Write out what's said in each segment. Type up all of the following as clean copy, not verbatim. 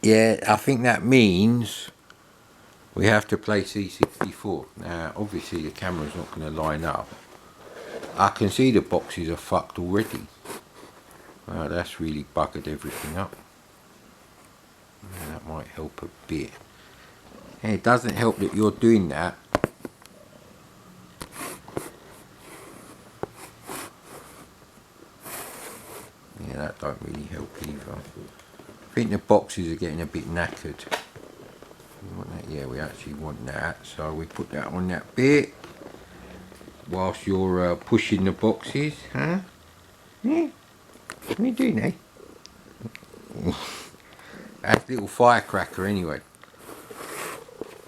Yeah, I think that means we have to play C64. Now, obviously the camera's not going to line up. I can see the boxes are fucked already. That's really buggered everything up. Yeah, that might help a bit. Hey, it doesn't help that you're doing that. Yeah, that don't really help either. I think the boxes are getting a bit knackered. We want that? Yeah, we actually want that. So we put that on that bit whilst you're pushing the boxes, huh? Yeah. What are you doing, eh? That's a little firecracker anyway.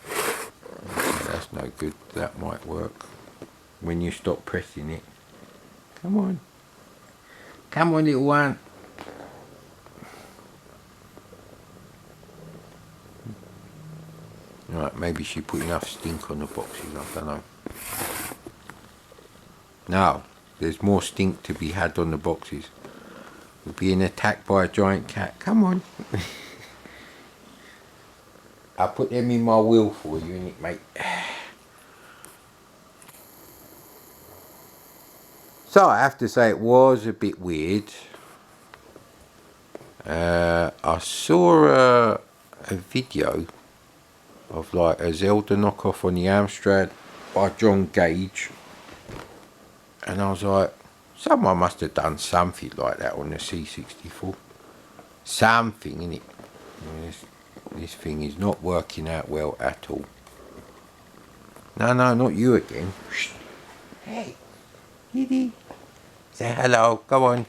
Okay, that's no good. That might work when you stop pressing it. Come on. Come on, little one. Right, maybe she put enough stink on the boxes, I don't know. No, there's more stink to be had on the boxes. We're being attacked by a giant cat. Come on. I put them in my wheel for you, mate. So I have to say it was a bit weird. I saw a video of like a Zelda knockoff on the Amstrad by John Gage, and I was like, someone must have done something like that on the C64. Something, innit? This thing is not working out well at all. No, not you again. Hey, Kitty. Say hello, come on.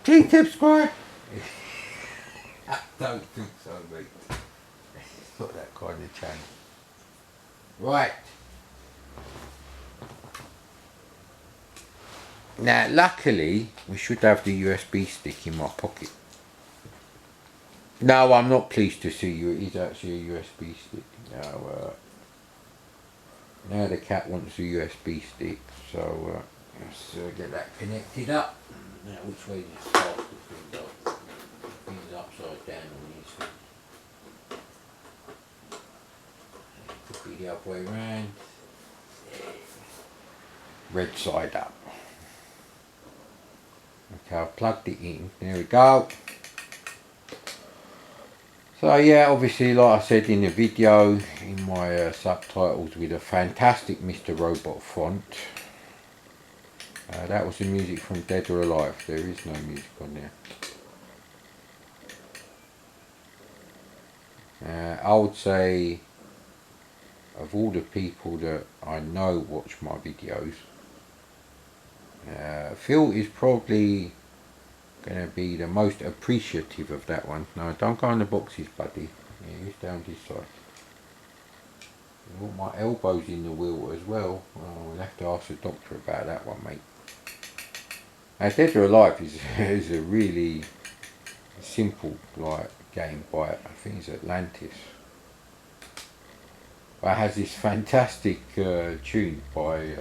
Please subscribe. I don't think so, mate. It's not that kind of channel. Right. Now, luckily, we should have the USB stick in my pocket. No, I'm not pleased to see you. It is actually a USB stick. Now the cat wants a USB stick, so let's get that connected up. Now, which way does it start the thing go? The thing's upside down on this thing. Could be the other way around. Red side up. Okay, I've plugged it in. There we go. So yeah, obviously, like I said in the video, in my subtitles with a fantastic Mr. Robot font. That was the music from Dead or Alive. There is no music on there. I would say, of all the people that I know watch my videos, Phil is probably going to be the most appreciative of that one. No, don't go in the boxes, buddy. Yeah, he's down this side. I want my elbows in the wheel as well. We'll have to ask the doctor about that one, mate. Now, Dead or Alive is a really simple game by, I think it's Atlantis. But it has this fantastic tune by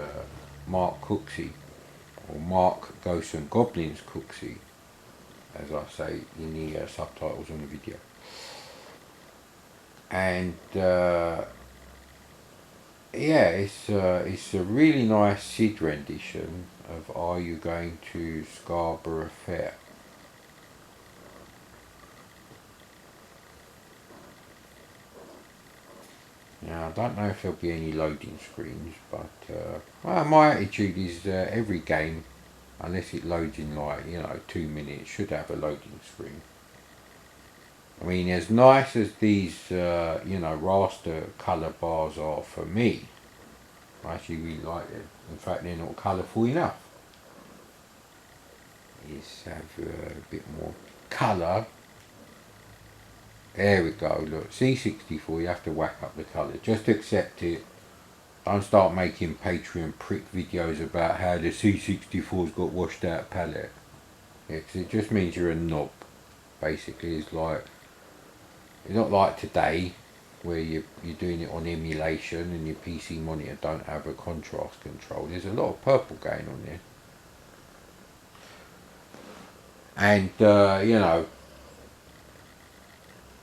Mark Cooksey, or Mark Ghosts and Goblins Cooksey, as I say in the subtitles on the video. And yeah, it's a really nice Sid rendition of Are You Going to Scarborough Fair? Now, I don't know if there'll be any loading screens, but well, my attitude is every game, unless it loads in 2 minutes, should have a loading screen. I mean, as nice as these raster colour bars are for me, I actually really like them. In fact, they're not colourful enough. Let's have a bit more colour. There we go, look, C64, you have to whack up the colour. Just accept it. Don't start making Patreon prick videos about how the C64's got washed out palette. Yeah, 'cause it just means you're a knob. Basically, it's not like today, where you're doing it on emulation and your PC monitor don't have a contrast control. There's a lot of purple going on there. And,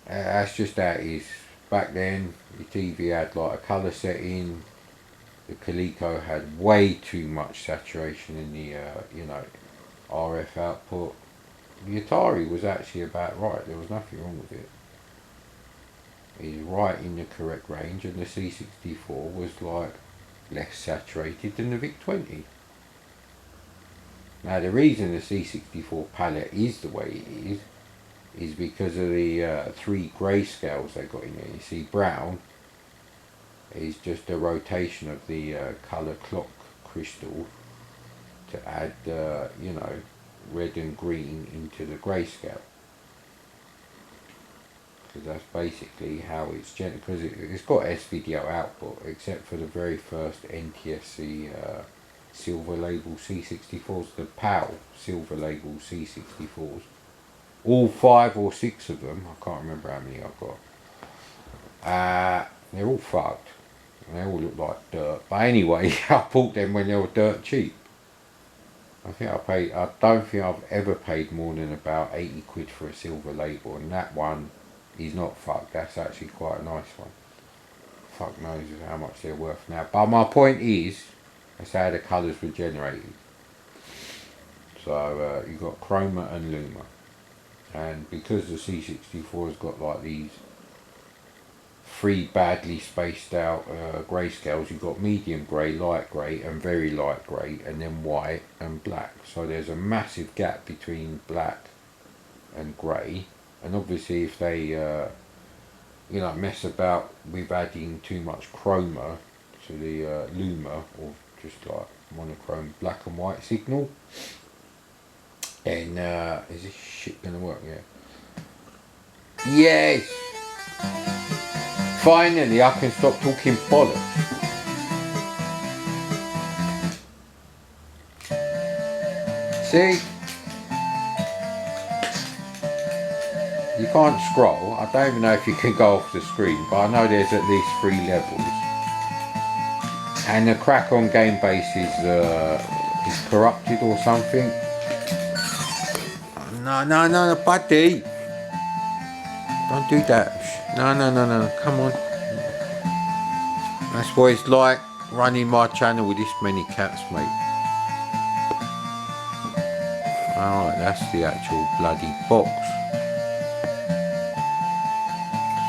That's just how it is. Back then, your TV had like a colour setting. The Coleco had way too much saturation in the, RF output. The Atari was actually about right. There was nothing wrong with it. It was right in the correct range, and the C64 was like less saturated than the VIC-20. Now the reason the C64 palette is the way it is because of the three grayscales they got in there. You see, brown is just a rotation of the colour clock crystal to add, red and green into the grayscale. Because that's basically how it's generated. Because it's got S-video output, except for the very first NTSC silver label C64s, the PAL silver label C64s. All 5 or 6 of them, I can't remember how many I've got. They're all fucked. They all look like dirt. But anyway, I bought them when they were dirt cheap. I don't think I've ever paid more than about 80 quid for a silver label, and that one is not fucked. That's actually quite a nice one. Fuck knows how much they're worth now. But my point is, that's how the colours were generated. So you've got chroma and luma. And because the C64 has got like these 3 badly spaced out grayscales, you've got medium grey, light grey and very light grey, and then white and black. So there's a massive gap between black and grey. And obviously if they mess about with adding too much chroma to the luma, or just like monochrome black and white signal, then is this shit gonna work? Yeah. Yes! Finally I can stop talking bollocks. See? You can't scroll. I don't even know if you can go off the screen, but I know there's at least 3 levels. And the crack on game base is corrupted or something. No, buddy. Don't do that. No. Come on. That's what it's like running my channel with this many cats, mate. Alright, that's the actual bloody box.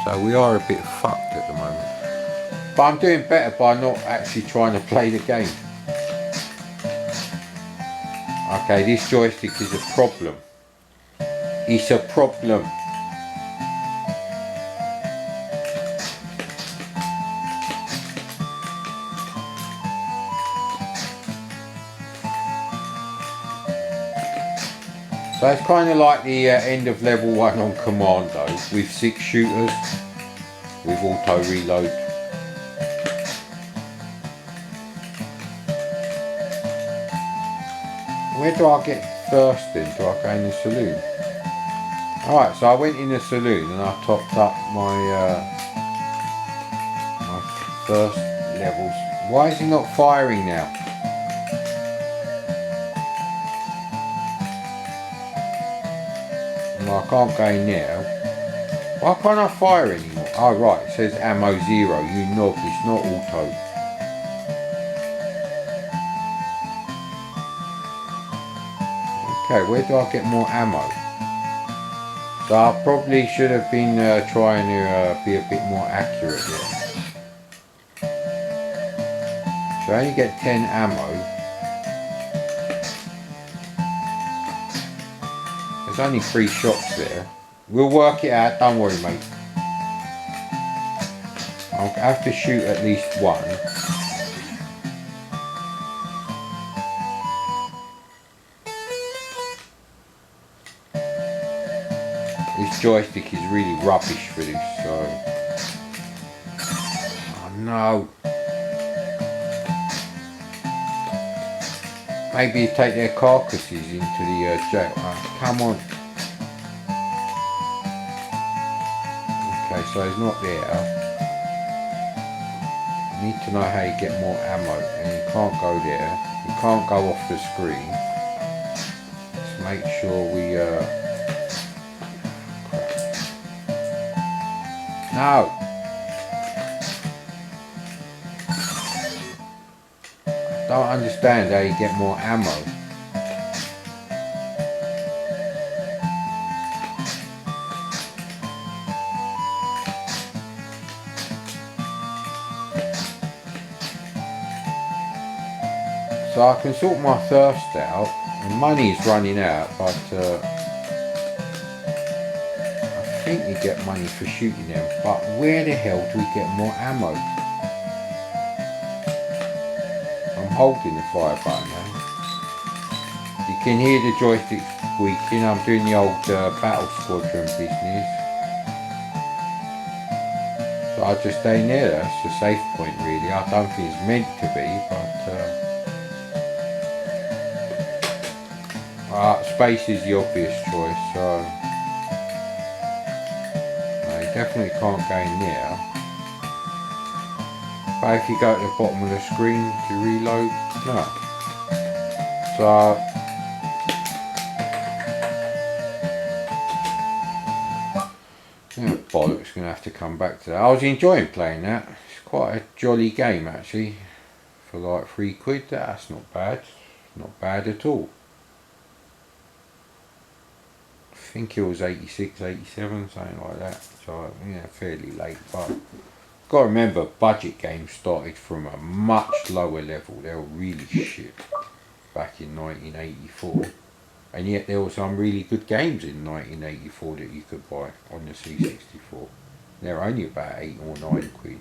So we are a bit fucked at the moment. But I'm doing better by not actually trying to play the game. Okay, this joystick is a problem. It's a problem. So it's kind of like the end of level 1 on Commando with 6 shooters with auto reload. Where do I get first then? Do I go in the saloon? Alright, so I went in the saloon and I topped up my first levels. Why is he not firing now? No, I can't go in now. Why can't I fire anymore? Oh right, it says ammo 0, you knob, it's not auto. Okay, where do I get more ammo? So I probably should have been trying to be a bit more accurate there. So I only get 10 ammo. There's only 3 shots there. We'll work it out, don't worry mate. I'll have to shoot at least 1. This joystick is really rubbish for this, so... Oh no! Maybe you take their carcasses into the jail. Oh, come on! Okay, so he's not there. You need to know how you get more ammo, and you can't go there. You can't go off the screen. Let's make sure we... No. Don't understand how you get more ammo. So I can sort my thirst out, and money's running out, but I think you get money for shooting them, but where the hell do we get more ammo? I'm holding the fire button now. You can hear the joystick squeaking. I'm doing the old battle squadron business. So I'll just stay near. That's the safe point really. I don't think it's meant to be, but space is the obvious choice, so no, you definitely can't go in there. But if you go to the bottom of the screen to reload, no. So yeah, bollocks, gonna have to come back to that. I was enjoying playing that. It's quite a jolly game actually. For like £3, that's not bad. Not bad at all. I think it was 86, 87, something like that. So yeah, fairly late, but got to remember, budget games started from a much lower level. They were really shit back in 1984, and yet there were some really good games in 1984 that you could buy on the C64. They're only about £8 or £9.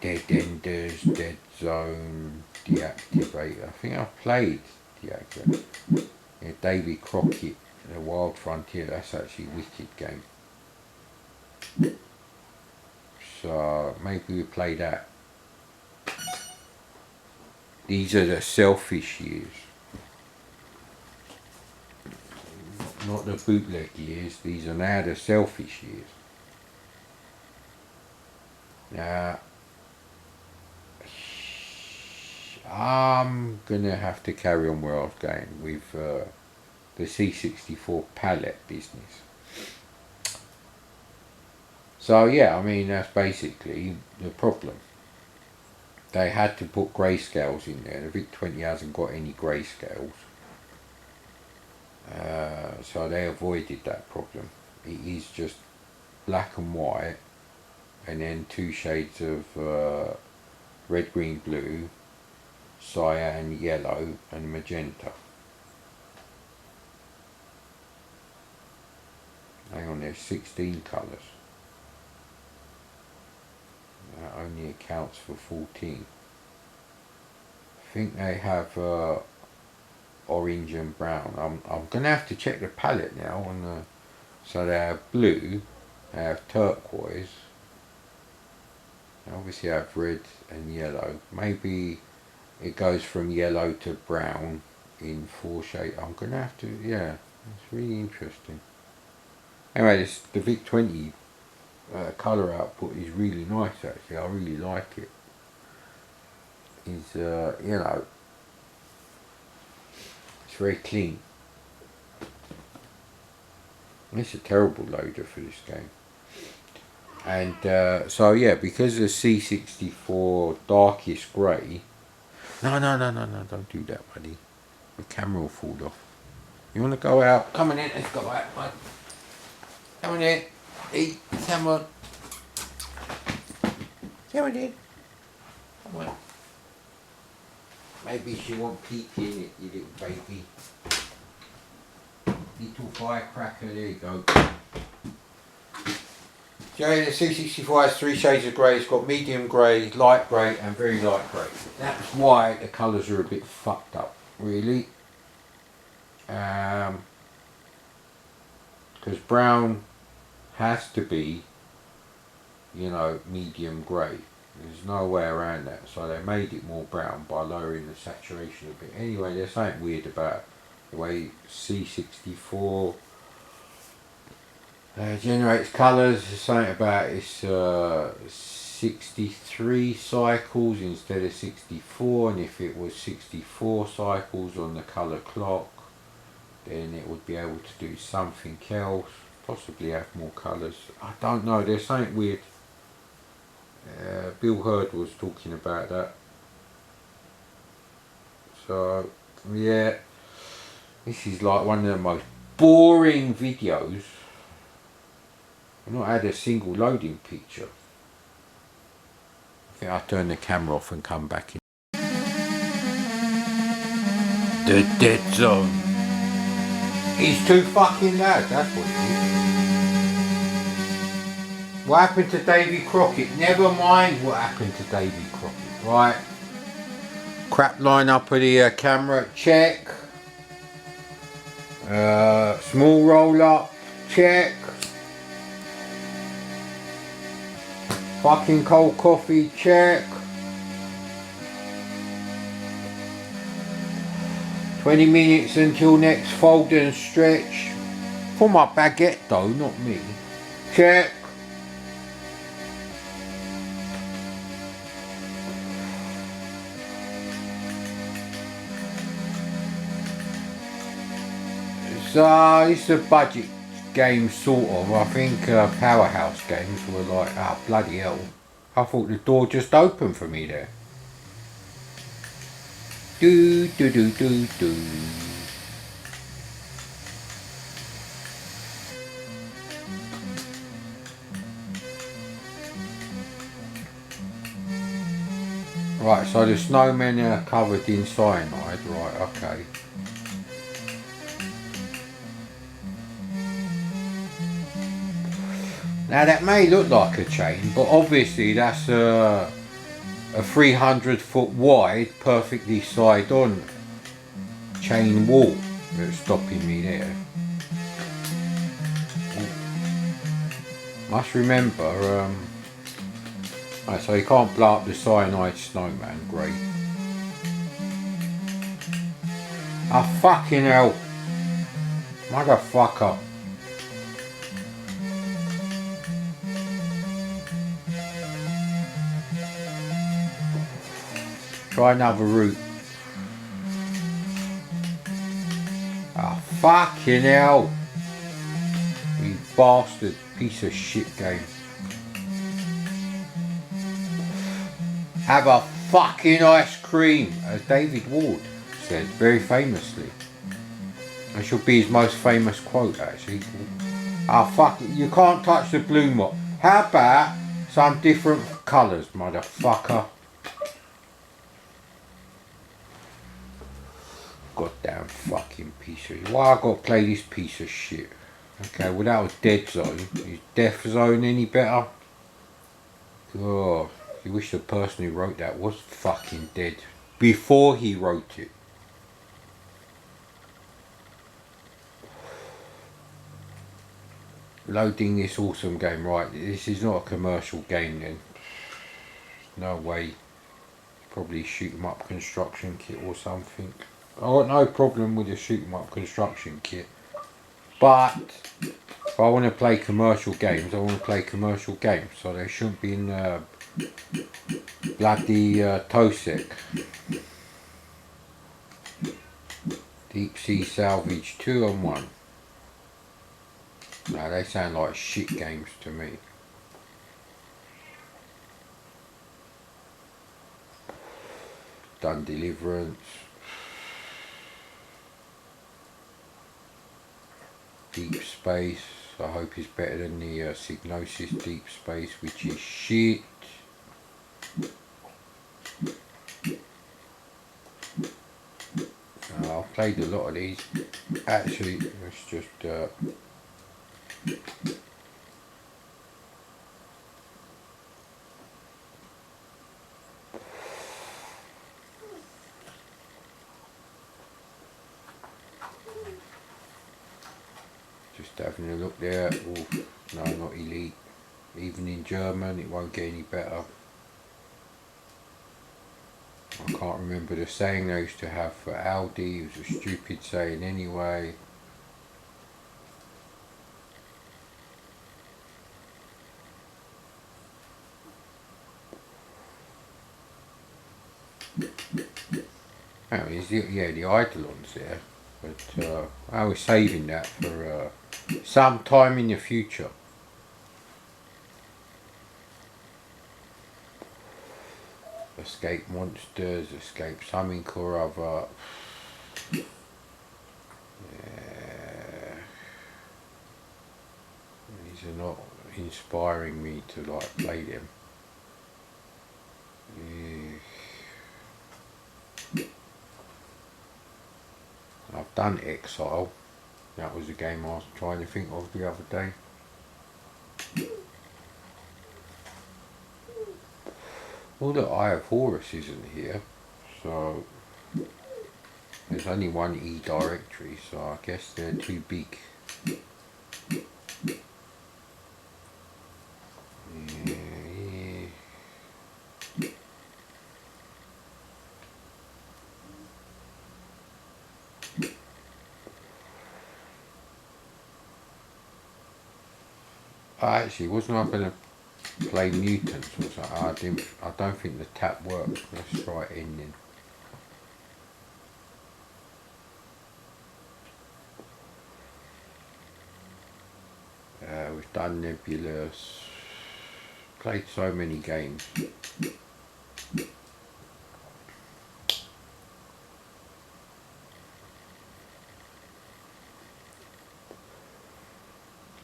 Dead Enders, Dead Zone, Deactivator. I think I've played Deactivator. Yeah, Davy Crockett, The Wild Frontier. That's actually a wicked game. So maybe we play that. These are the selfish years, not the bootleg years. These are now the selfish years. Now, I'm gonna have to carry on where I was going with the C64 palette business. So yeah, I mean that's basically the problem. They had to put grayscales in there. The VIC-20 hasn't got any grayscales, so they avoided that problem. It is just black and white, and then 2 shades of red, green, blue, cyan, yellow, and magenta. Hang on, there's 16 colours. That only accounts for 14. I think they have orange and brown. I'm gonna have to check the palette now on the. So they have blue, they have turquoise. They obviously have red and yellow. Maybe it goes from yellow to brown in 4 shades. I'm gonna have to. Yeah, it's really interesting. Anyway, the VIC-20 colour output is really nice actually. I really like it. It's you know, it's very clean. It's a terrible loader for this game. And so yeah, because the C64 darkest grey. No, don't do that, buddy. The camera will fall off. You want to go out? Come on in, let's go out, bud. Come on in. Eat, come on. Come on in. Come on. Maybe she won't peek in it, you little baby. Little firecracker, there you go. So the C64 has 3 shades of grey. It's got medium grey, light grey and very light grey. That's why the colours are a bit fucked up, really. Because brown has to be, you know, medium grey. There's no way around that. So they made it more brown by lowering the saturation a bit. Anyway, there's something weird about the way C64 generates colours. There's something about it's 63 cycles instead of 64, and if it was 64 cycles on the colour clock, then it would be able to do something else, possibly have more colours. I don't know, there's something weird. Bill Hurd was talking about that. So yeah, this is like one of the most boring videos. I've not had a single loading picture. I think I'll turn the camera off and come back in. The dead zone. He's too fucking loud, that's what it is. What happened to Davy Crockett? Never mind what happened to Davy Crockett, right? Crap line up of the camera, check. Small roll up, check. Fucking cold coffee, check. 20 minutes until next fold and stretch. For my baguette though, not me. Check. So it's a budget game sort of. I think Powerhouse games were like, ah, bloody hell. I thought the door just opened for me there. Do do do do do. Right, so the snowmen are covered in cyanide, right, okay. Now that may look like a chain, but obviously that's a 300 foot wide, perfectly side on chain wall that's stopping me there. Must remember, right, so you can't blow up the cyanide snowman, great. Ah, fucking hell. Motherfucker. Try another route. Ah, fucking hell. You bastard piece of shit game. Have a fucking ice cream, as David Ward said very famously. That should be his most famous quote actually. Ah, fuck it, you can't touch the blue mop. How about some different colours, motherfucker? Goddamn fucking piece of shit. Why I gotta play this piece of shit? Okay, well that was Dead Zone. Is Death Zone any better? God, you wish the person who wrote that was fucking dead before he wrote it. Loading this awesome game, right? This is not a commercial game then. No way. Probably shoot 'em up construction kit or something. I got no problem with a shoot 'em up construction kit. But if I want to play commercial games, I want to play commercial games. So they shouldn't be in bloody TOSEC. Deep Sea Salvage 2 and 1. No, they sound like shit games to me. Done Deliverance. Deep Space. I hope it's better than the Psygnosis Deep Space, which is shit. I've played a lot of these. Actually, let's just having a look there. Oh, no, not Elite. Even in German, it won't get any better. I can't remember the saying they used to have for Audi. It was a stupid saying anyway. Oh, yeah, the Eidolons there. But I was saving that for some time in the future. Escape monsters, escape something or other. These are not inspiring me to like play them. I've done Exile. That was a game I was trying to think of the other day. Well, the Eye of Horus isn't here, so there's only one E directory, so I guess they're too big. Actually, wasn't I going to play Mutants or something? I don't think the tap works. Let's try ending. We've done Nebulous. Played so many games.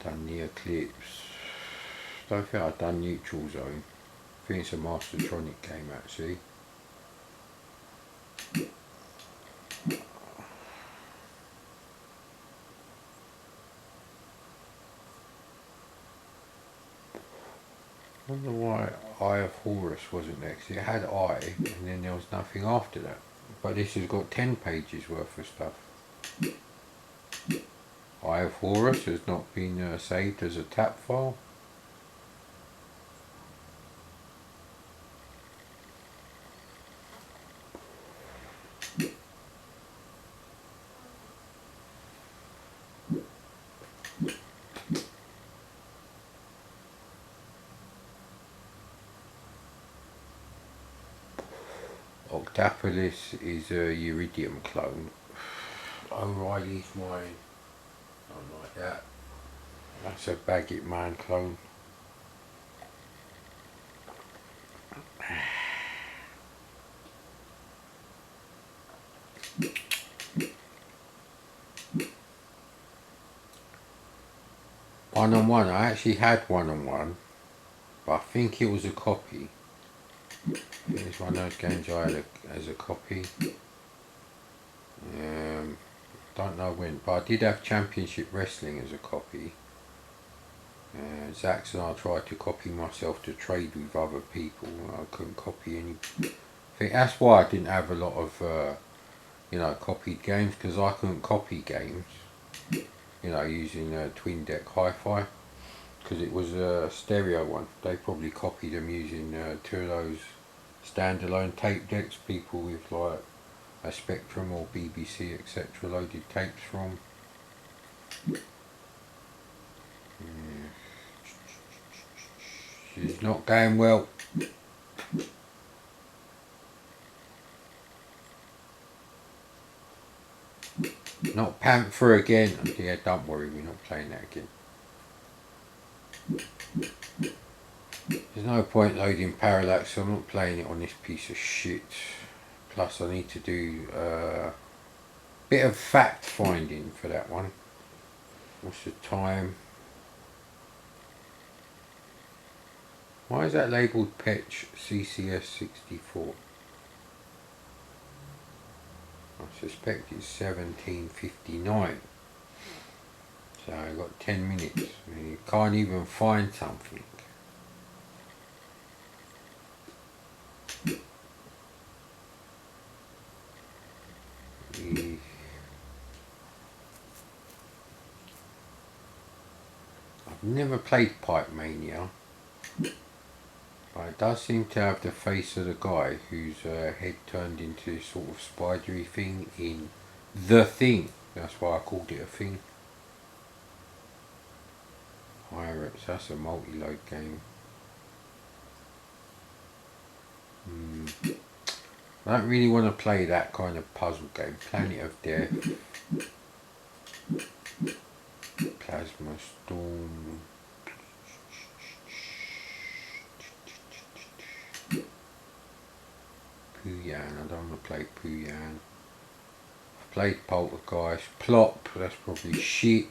Done the Eclipse. Don't think I've done Neutral Zone. I think it's a Mastertronic game actually. I wonder why Eye of Horus wasn't there, 'cause it had Eye and then there was nothing after that. But this has got 10 pages worth of stuff. Eye of Horus has not been saved as a tap file. Octapolis is a Iridium clone. O'Reilly's mine. Not like that. That's a Baggett Man clone. One-on-one, I actually had one-on-one, but I think it was a copy. It's one of those games I had as a copy. Don't know when, but I did have Championship Wrestling as a copy. Zax and I tried to copy myself to trade with other people. I couldn't copy any. I think that's why I didn't have a lot of, copied games, because I couldn't copy games. Using Twin Deck Hi-Fi, because it was a stereo one. They probably copied them using two of those standalone tape decks people with like a Spectrum or BBC etc. loaded tapes from. She's not going well. Not Panther again. Yeah, don't worry, we're not playing that again. There's no point loading Parallax, so I'm not playing it on this piece of shit. Plus I need to do a bit of fact finding for that one. What's the time? Why is that labelled Petch CCS 64? I suspect it's 1759. So I've got 10 minutes. You can't even find something. I've never played Pipe Mania, but it does seem to have the face of the guy whose head turned into this sort of spidery thing in The Thing. That's why I called it a thing. Pirates, that's a multi-load game. I don't really want to play that kind of puzzle game. Planet of Death, Plasma Storm, Pooyan. I don't want to play Pooyan. I've played Poltergeist. Plop, that's probably shit.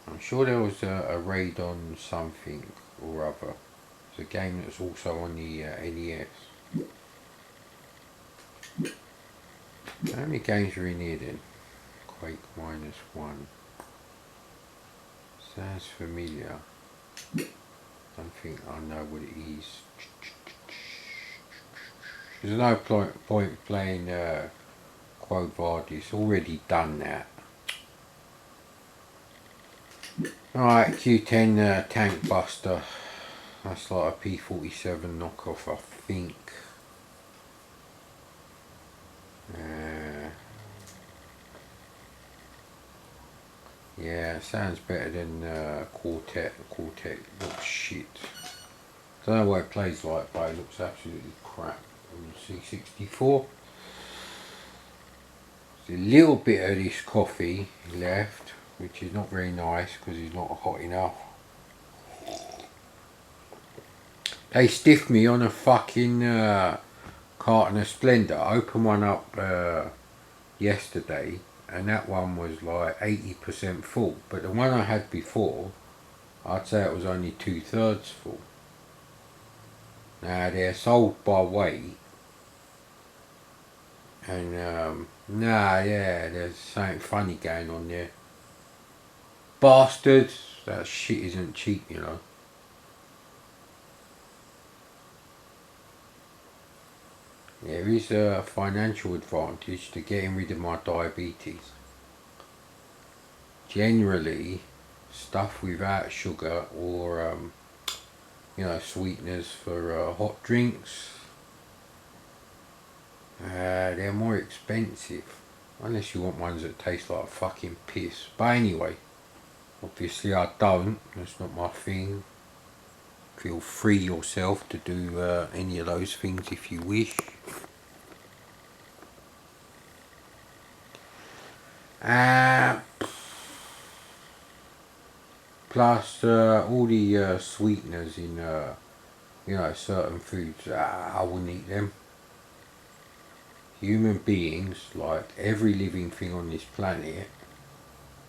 I'm sure there was a raid on something or other. It's a game that's also on the NES. How many games are in here then? Quake -1. Sounds familiar. Don't think I know what it is. There's no point playing Quo Vadis. Already done that. Alright, Q10 Tank Buster. That's like a P-47 knockoff, I think. Yeah, sounds better than Quartet. Quartet looks shit. Don't know what it plays like, but it looks absolutely crap on the C64. There's a little bit of this coffee left, which is not very nice because it's not hot enough. They stiffed me on a fucking carton of Splendor. I opened one up yesterday, and that one was like 80% full. But the one I had before, I'd say it was only 2/3 full. Now they're sold by weight, and there's something funny going on there. Bastards, that shit isn't cheap, you know. There is a financial advantage to getting rid of my diabetes. Generally, stuff without sugar or sweeteners for hot drinks, they're more expensive. Unless you want ones that taste like fucking piss. But anyway, obviously I don't. That's not my thing. Feel free yourself to do any of those things if you wish. Plus all the sweeteners in certain foods, I wouldn't eat them. Human beings, like every living thing on this planet,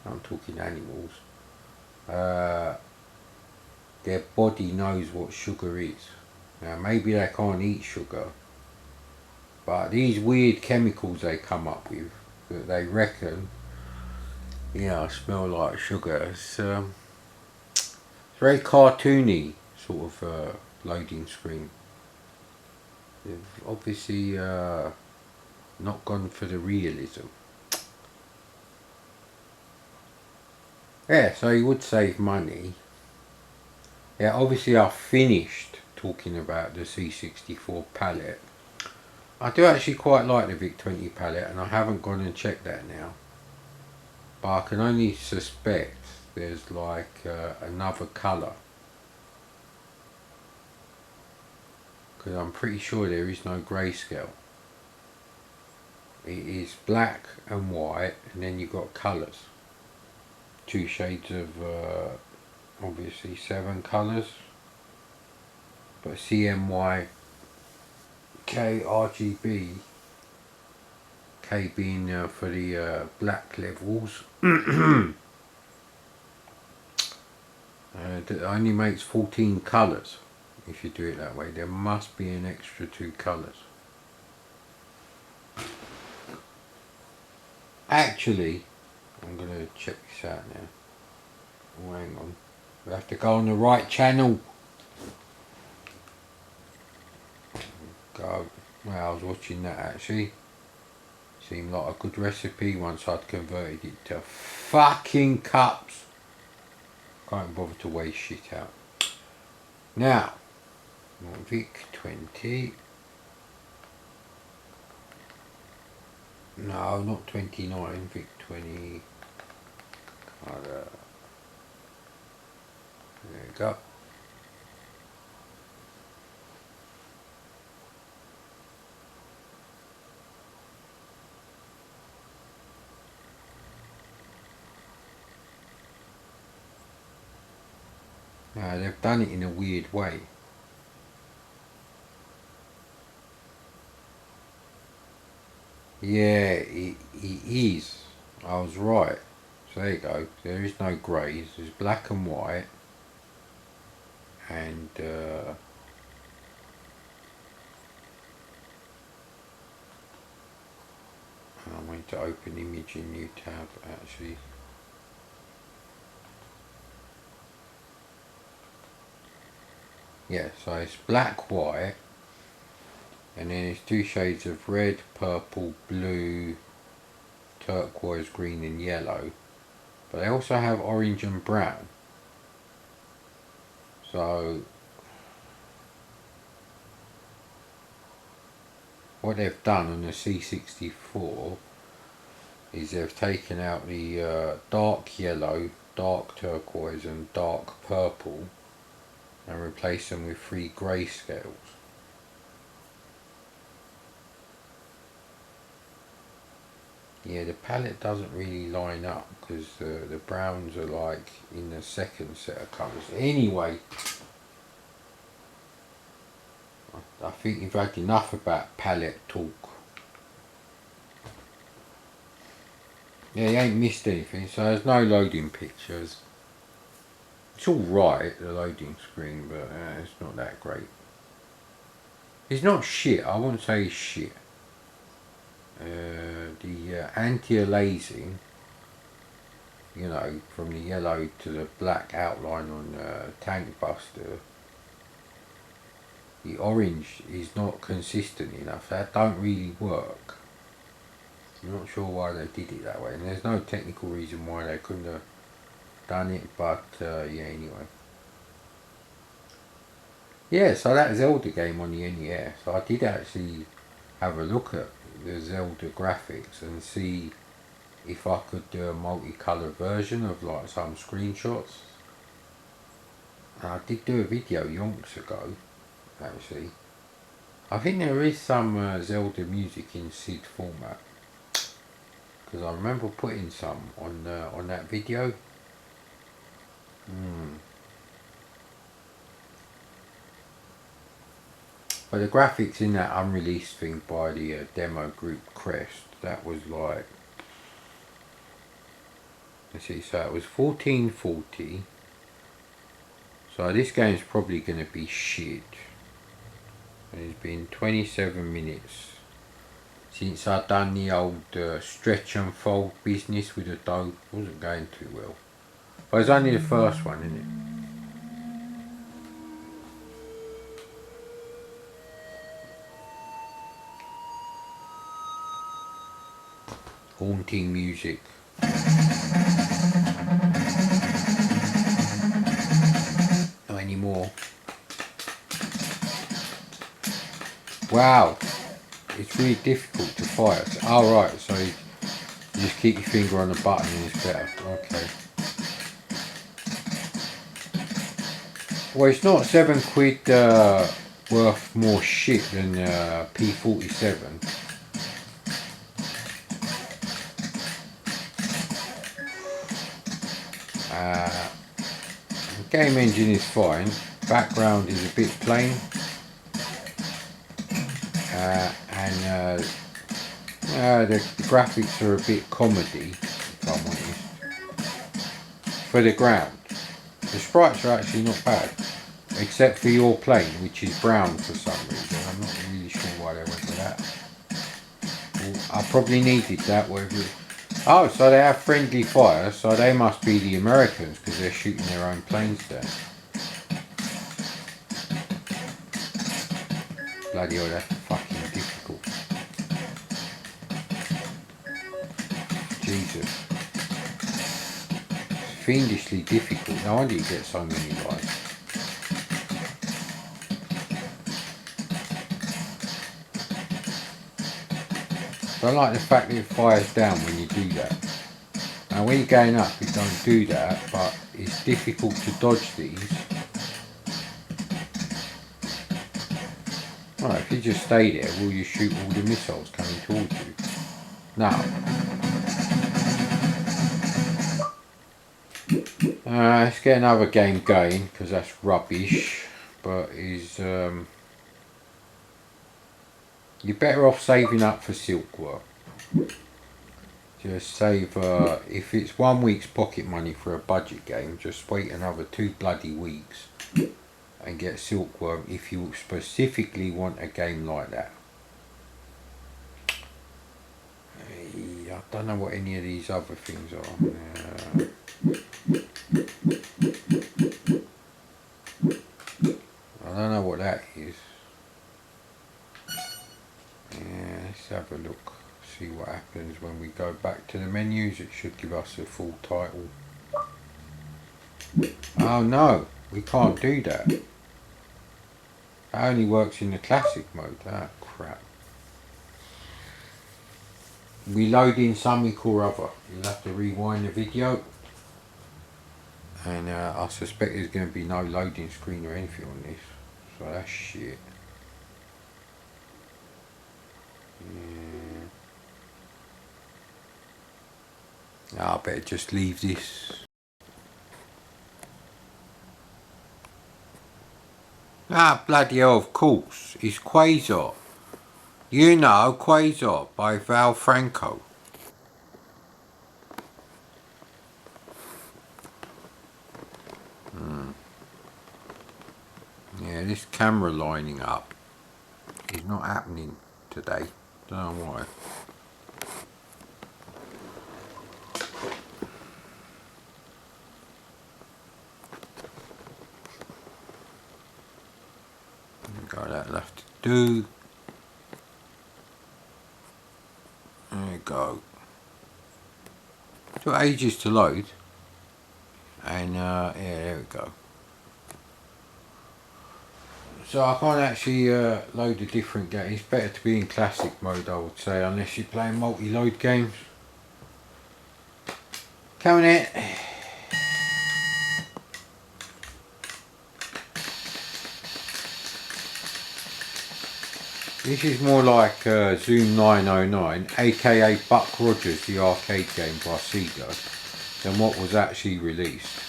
I'm talking animals, their body knows what sugar is. Now maybe they can't eat sugar, but these weird chemicals they come up with that they reckon, smell like sugar. It's very cartoony sort of loading screen. They've obviously not gone for the realism. Yeah, so you would save money. Yeah, obviously I've finished talking about the C64 palette. I do actually quite like the VIC-20 palette, and I haven't gone and checked that now. But I can only suspect there's like another colour. Because I'm pretty sure there is no grayscale. It is black and white, and then you've got colours. 2 shades of obviously 7 colours. But CMY, K, RGB, K being for the black levels. It only makes 14 colours if you do it that way. There must be an extra 2 colours. Actually, I'm going to check this out now. Oh, hang on. We have to go on the right channel. Go. Well, I was watching that actually. Seemed like a good recipe once I'd converted it to fucking cups. Can't bother to waste shit out. Now, VIC-20. No, not 29. VIC-20 colour. Yeah. go. They've done it in a weird way. Yeah, it is. I was right. So there you go. There is no greys. There's black and white. And I'm going to open image in new tab actually. Yeah, so it's black, white, and then it's two shades of red, purple, blue, turquoise, green and yellow. But they also have orange and brown. So what they've done on the C64 is they've taken out the dark yellow, dark turquoise and dark purple and replaced them with 3 grayscales. Yeah, the palette doesn't really line up because the browns are like in the second set of colours. Anyway, I think you've had enough about palette talk. Yeah, you ain't missed anything, so there's no loading pictures. It's alright, the loading screen, but it's not that great. It's not shit, I wouldn't say it's shit. The anti-aliasing, you know, from the yellow to the black outline on Tank Buster, the orange is not consistent enough. That don't really work. I'm not sure why they did it that way, and there's no technical reason why they couldn't have done it, but yeah, anyway. Yeah, so that Zelda game on the NES, I did actually have a look at the Zelda graphics and see if I could do a multicolour version of like some screenshots. And I did do a video yonks ago, actually. I think there is some Zelda music in SID format, because I remember putting some on that video. But the graphics in that unreleased thing by the demo group Crest, that was like, let's see, so it was 1440. So this game's probably going to be shit. And it's been 27 minutes since I've done the old stretch and fold business with the dough. Wasn't going too well. But it's only the first one, isn't it? Haunting music. Not anymore. Wow, it's really difficult to fire. Oh right, so you just keep your finger on the button and it's better. Okay. Well, it's not £7 worth more shit than P47. The game engine is fine. Background is a bit plain. And the graphics are a bit comedy, if I'm honest. For the ground, the sprites are actually not bad, except for your plane, which is brown for some reason. I'm not really sure why they went with that. Well, I probably needed that. Oh, so they have friendly fire, so they must be the Americans because they're shooting their own planes down. Bloody hell, that's fucking difficult. Jesus. It's fiendishly difficult. No wonder you get so many lives. I don't like the fact that it fires down when you do that. Now when you're going up, it don't do that, but it's difficult to dodge these. Well, if you just stay there, will you shoot all the missiles coming towards you? No. Let's get another game going, because that's rubbish. But you're better off saving up for Silkworm. Just save, if it's 1 week's pocket money for a budget game, just wait another 2 bloody weeks and get Silkworm if you specifically want a game like that. I don't know what any of these other things are. I don't know what that is. Yeah, let's have a look. See what happens when we go back to the menus. It should give us a full title. Oh no, we can't do that. That only works in the classic mode. Ah, crap. Reloading something or other. You'll have to rewind the video. And I suspect there's going to be no loading screen or anything on this. So that's shit. Yeah. I better just leave this. Ah, bloody hell, of course. It's Quasar. You know Quasar by Val Franco. Yeah, this camera lining up is not happening today. Don't know why. Got that left to do. There we go. Took ages to load. And yeah, there we go. So I can't actually load a different game. It's better to be in classic mode, I would say, unless you're playing multi-load games. Coming in. This is more like Zoom 909, aka Buck Rogers, the arcade game by Sega, than what was actually released.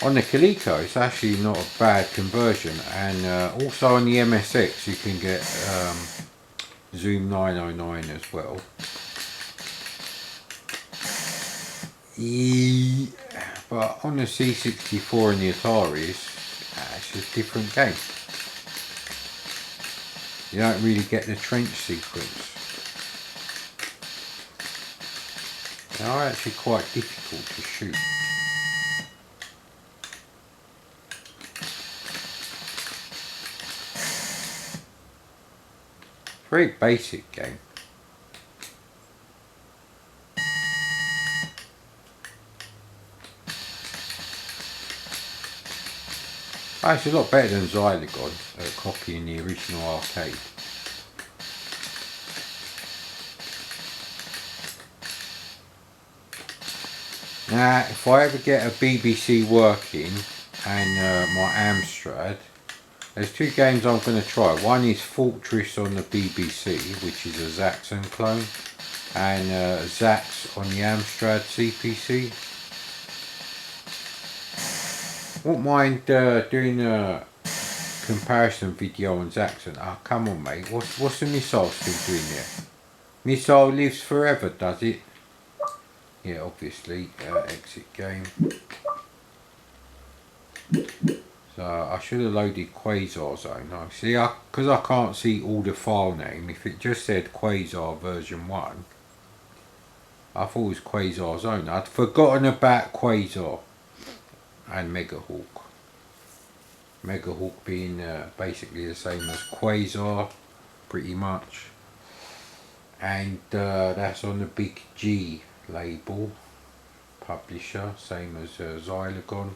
On the Coleco, it's actually not a bad conversion, and also on the MSX you can get Zoom 909 as well. But on the C64 and the Atari, it's a different game. You don't really get the trench sequence. They are actually quite difficult to shoot. Very basic game. Oh, it's a lot better than Xylogon at copying the original arcade. Now, if I ever get a BBC working and my Amstrad, there's 2 games I'm going to try. One is Fortress on the BBC, which is a Zaxxon clone, and Zax on the Amstrad CPC. Won't mind doing a comparison video on Zaxxon. Oh, come on, mate. What's the missile still doing there? Missile lives forever, does it? Yeah, obviously. Exit game. So I should have loaded Quasar Zone. No, see, because I can't see all the file name. If it just said Quasar version 1, I thought it was Quasar Zone. I'd forgotten about Quasar and Megahawk. Megahawk being basically the same as Quasar, pretty much. And that's on the Big G label. Publisher, same as Xylogon.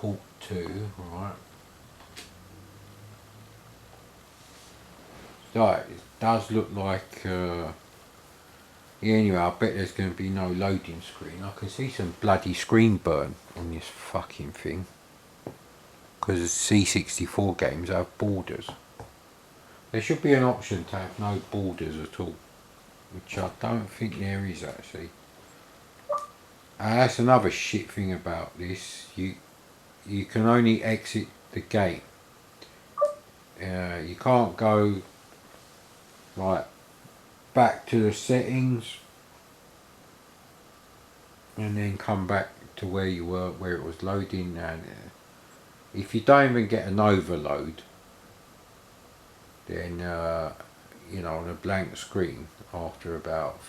port 2, right? So it does look like, yeah, anyway, I bet there's going to be no loading screen. I can see some bloody screen burn on this fucking thing. Because C64 games have borders. There should be an option to have no borders at all. Which I don't think there is actually. That's another shit thing about this. You can only exit the game. You can't go like back to the settings and then come back to where you were, where it was loading. And if you don't even get an overload, then you know, on a blank screen after about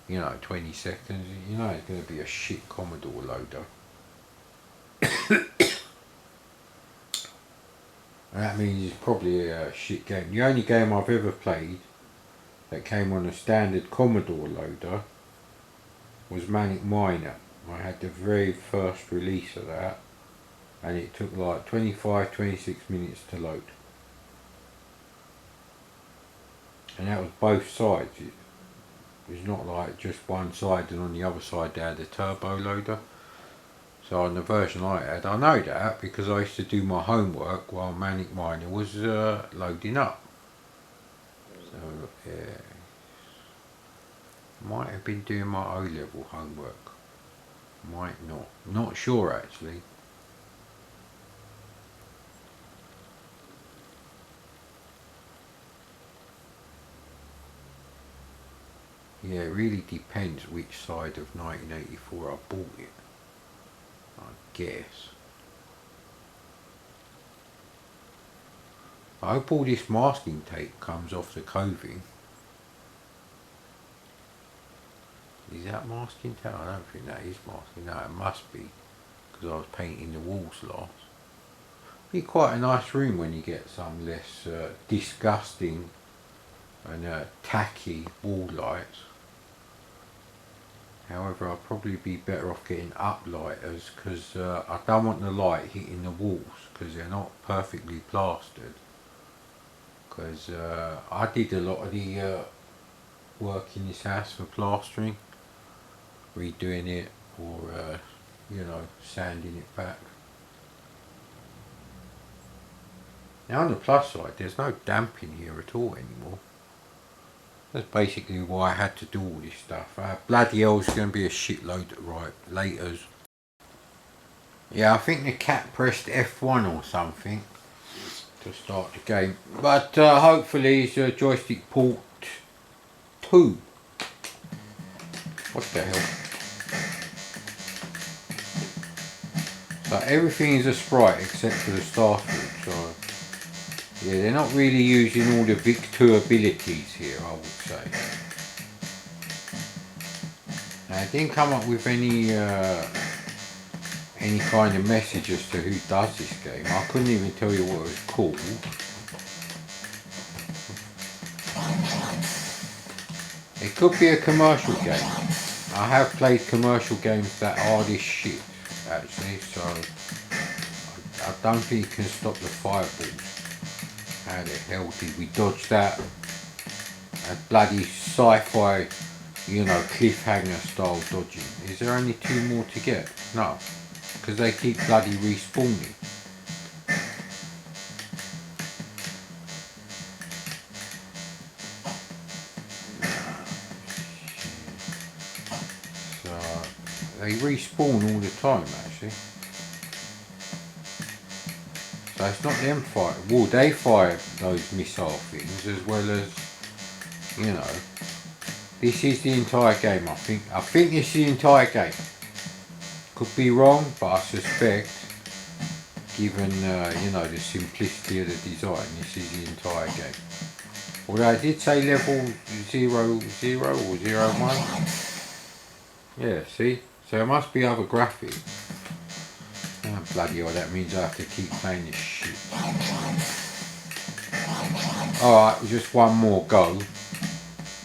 20 seconds, you know it's going to be a shit Commodore loader. And that means it's probably a shit game. The only game I've ever played that came on a standard Commodore loader was Manic Miner. I had the very first release of that, and it took like 25-26 minutes to load. And that was both sides. It was not like just one side and on the other side they had a turbo loader. So on the version I had, I know that because I used to do my homework while Manic Miner was loading up. So yeah, might have been doing my O-level homework. Might not. Not sure actually. Yeah, it really depends which side of 1984 I bought it, I guess. I hope all this masking tape comes off the coving. Is that masking tape? I don't think that is masking. No, it must be, because I was painting the walls last. Be quite a nice room when you get some less disgusting and tacky wall lights. However, I'll probably be better off getting uplighters because I don't want the light hitting the walls because they're not perfectly plastered. Because I did a lot of the work in this house for plastering, redoing it or sanding it back. Now on the plus side, there's no damp in here at all anymore. That's basically why I had to do all this stuff. Bloody hell, it's going to be a shitload right later. Yeah, I think the cat pressed F1 or something to start the game. But hopefully it's a joystick port 2. What the hell? So everything is a sprite except for the star switch. So yeah, they're not really using all the Vic 2 abilities here, I would say. Now, it didn't come up with any kind of message as to who does this game. I couldn't even tell you what it was called. It could be a commercial game. I have played commercial games that are this shit, actually, so I don't think you can stop the fireballs. How the hell did we dodge that? A bloody sci-fi, cliffhanger style dodging. Is there only 2 more to get? No, because they keep bloody respawning. So they respawn all the time actually. So it's not them fire. Well, they fire those missile things as well as, this is the entire game. I think this is the entire game. Could be wrong, but I suspect, given the simplicity of the design, this is the entire game. Although I did say level 00 or 01. Yeah, see. So there must be other graphics. Oh, bloody hell, that means I have to keep playing this shit. Alright, just one more go.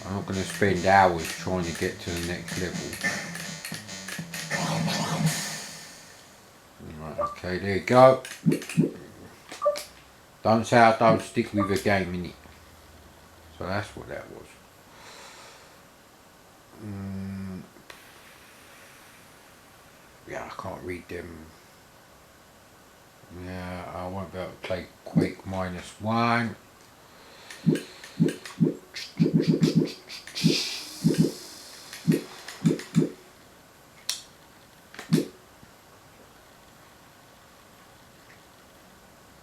I'm not going to spend hours trying to get to the next level. Right, okay. Okay, there you go. Don't say I don't stick with a game in it. So that's what that was. Yeah, I can't read them. Yeah, I won't be able to play Quake -1.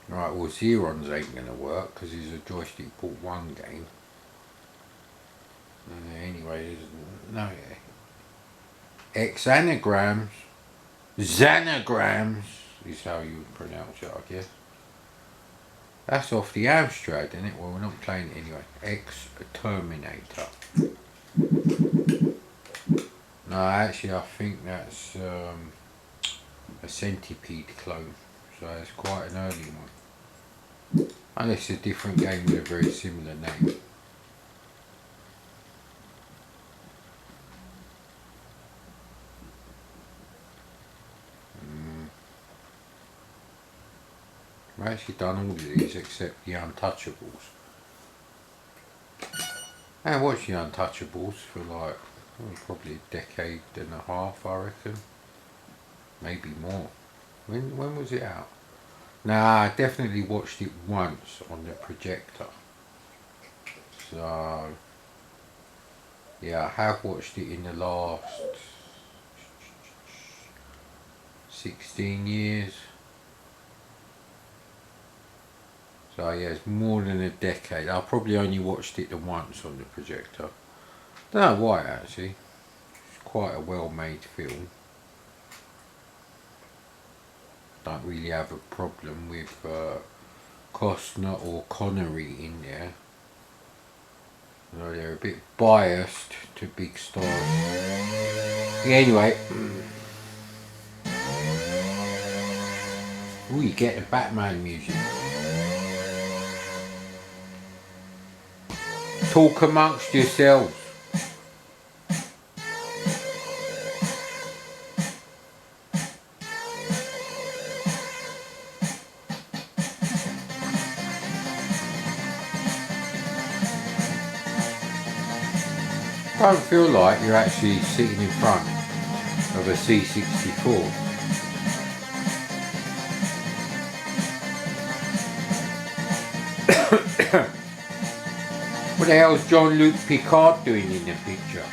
Right, well, Xeron's ain't going to work because it's a joystick port 1 game. Anyway, no, Xanagrams, Xanagrams is how you pronounce it, I guess. That's off the Amstrad, isn't it? Well, we're not playing it anyway. X-Terminator. No, actually, I think that's a Centipede clone, so it's quite an early one. Unless it's a different game with a very similar name. I've actually done all of these except the Untouchables. I watched the Untouchables for like probably a decade and a half, I reckon. Maybe more. When was it out? Nah, I definitely watched it once on the projector. So yeah, I have watched it in the last 16 years. So yeah, it's more than a decade. I probably only watched it once on the projector. Don't know why actually. It's quite a well-made film. Don't really have a problem with Costner or Connery in there. Although they're a bit biased to big stars. Yeah, anyway. Ooh, you get the Batman music. Talk amongst yourselves. Don't feel like you're actually sitting in front of a C64. What the hell is Jean-Luc Picard doing in the picture?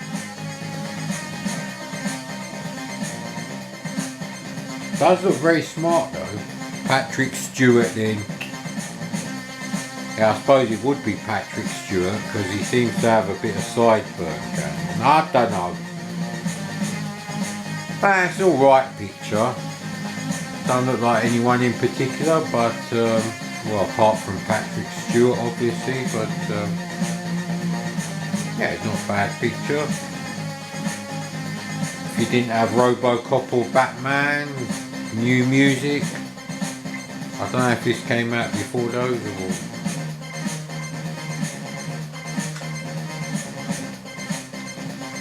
Does look very smart though. Patrick Stewart then. Yeah, I suppose it would be Patrick Stewart because he seems to have a bit of sideburn going on. I don't know. But it's an alright picture. Don't look like anyone in particular, but well, apart from Patrick Stewart obviously, but yeah, it's not a bad picture. If you didn't have Robocop or Batman, new music. I don't know if this came out before those or...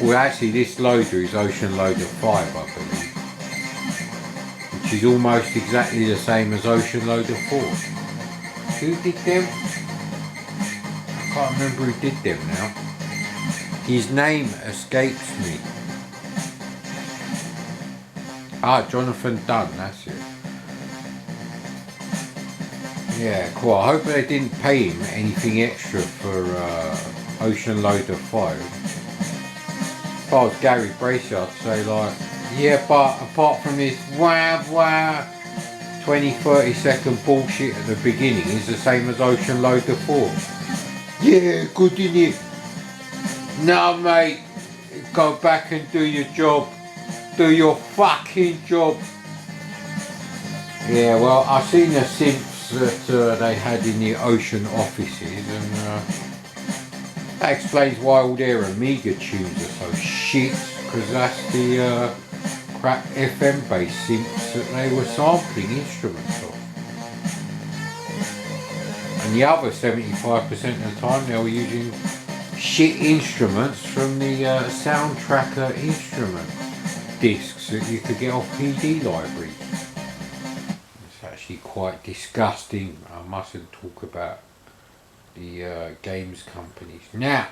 Well, actually this loader is Ocean Loader 5, I believe. Which is almost exactly the same as Ocean Loader 4. Who did them? I can't remember who did them now. His name escapes me. Ah, Jonathan Dunn, that's it. Yeah, cool. I hope they didn't pay him anything extra for Ocean Loader 5. If I was Gary Bracey, I'd say like, yeah, but apart from this wah 20-30 second bullshit at the beginning, is the same as Ocean Loader 4. Yeah, good innit? No mate, go back and do your job. Do your fucking job. Yeah, well, I've seen the simps that they had in the Ocean offices, and that explains why all their Amiga tunes are so shit, because that's the crap FM based synths that they were sampling instruments of. And the other 75% of the time they were using shit instruments from the Soundtracker instrument discs that you could get off PD libraries. actually quite disgusting. I mustn't talk about the games companies. Now,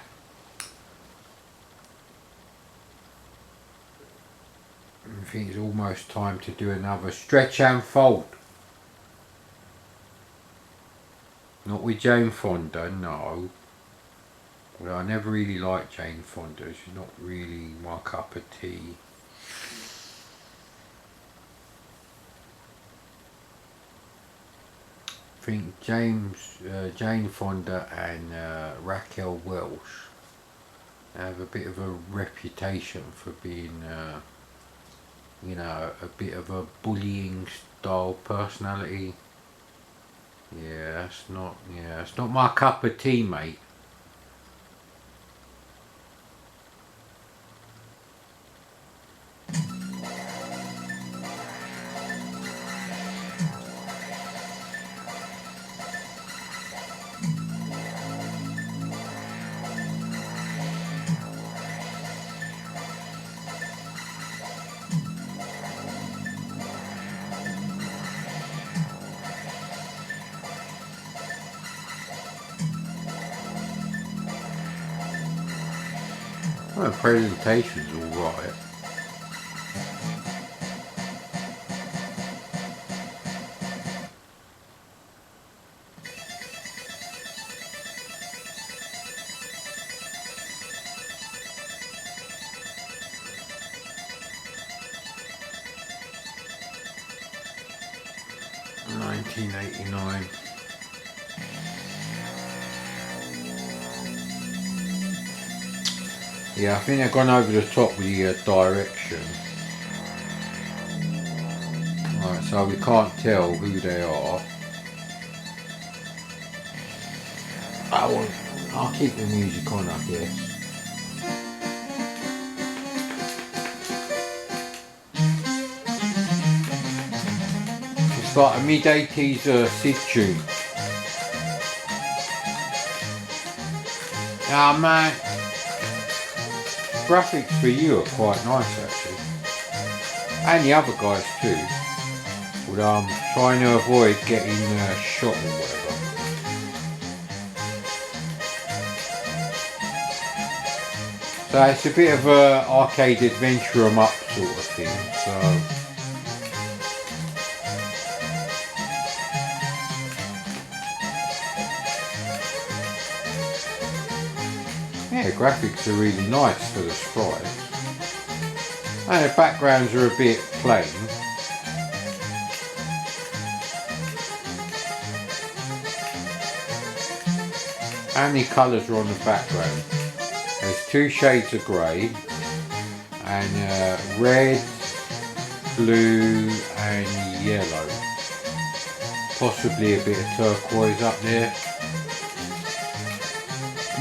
I think it's almost time to do another stretch and fold. Not with Jane Fonda, no. Well, I never really liked Jane Fonda. She's not really my cup of tea. I think Jane Fonda and Raquel Welch have a bit of a reputation for being, you know, a bit of a bullying style personality. Yeah, it's not my cup of tea, mate. Well, the presentation's alright. $19.89. Yeah, I think they've gone over the top with the direction. Right, so we can't tell who they are. I'll keep the music on, I guess. It's like a mid-80s Sid tune. Ah, man. Graphics for you are quite nice, actually. And the other guys too. But I'm trying to avoid getting shot or whatever. So it's a bit of a arcade adventure 'em up sort of thing. So yeah, graphics are really nice for the sprites. And the backgrounds are a bit plain. And the colours are on the background. There's two shades of grey and red, blue and yellow. Possibly a bit of turquoise up there.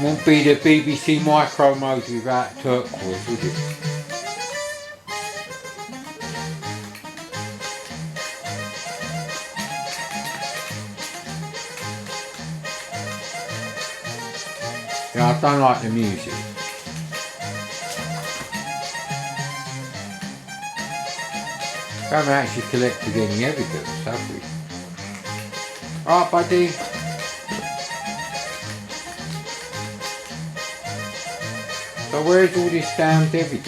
Won't be the BBC Micro mode without turquoise, would it? Yeah, I don't like the music. We haven't actually collected any evidence, have we? Alright, buddy. So where's all this damned evidence?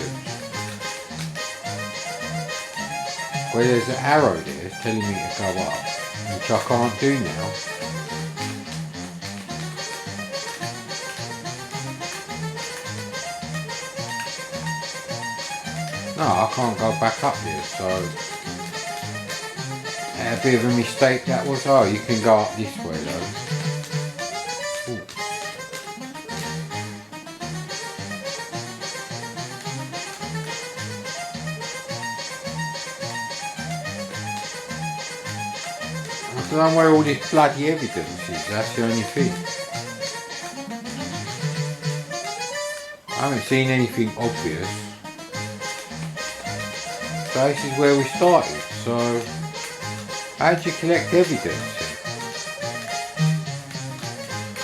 Well, there's an arrow there telling me to go up, which I can't do now. No, I can't go back up there, so a bit of a mistake that was. Oh, you can go up this way though. Ooh. I don't know where all this bloody evidence is, that's the only thing. I haven't seen anything obvious. So this is where we started, so how do you collect evidence then?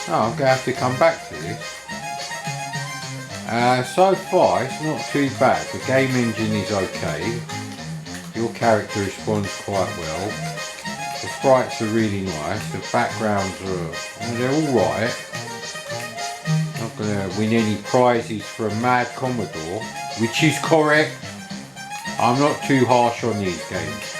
Oh, I'm going to have to come back to this. So far it's not too bad, the game engine is okay, your character responds quite well, the sprites are really nice. The backgrounds are, they're alright. Not gonna win any prizes for a mad Commodore, which is correct. I'm not too harsh on these games.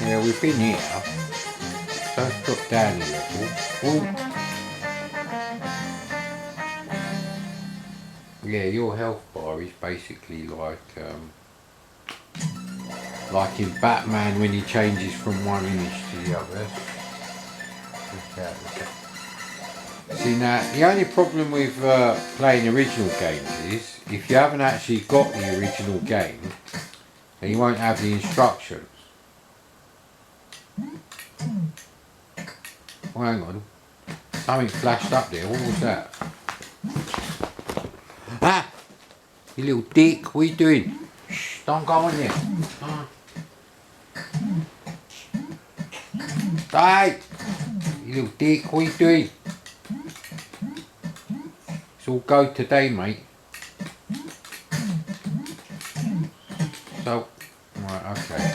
Yeah, we've been here. So let's drop down a level. Ooh. Yeah, your health bar is basically like in Batman when he changes from one image to the other. See now, the only problem with playing original games is if you haven't actually got the original game, then you won't have the instructions. Oh, hang on. Something flashed up there. What was that? Ah! You little dick. What are you doing? Shh, don't go on there. Hey! You little dick. What are you doing? It's all go today, mate. So, right, okay.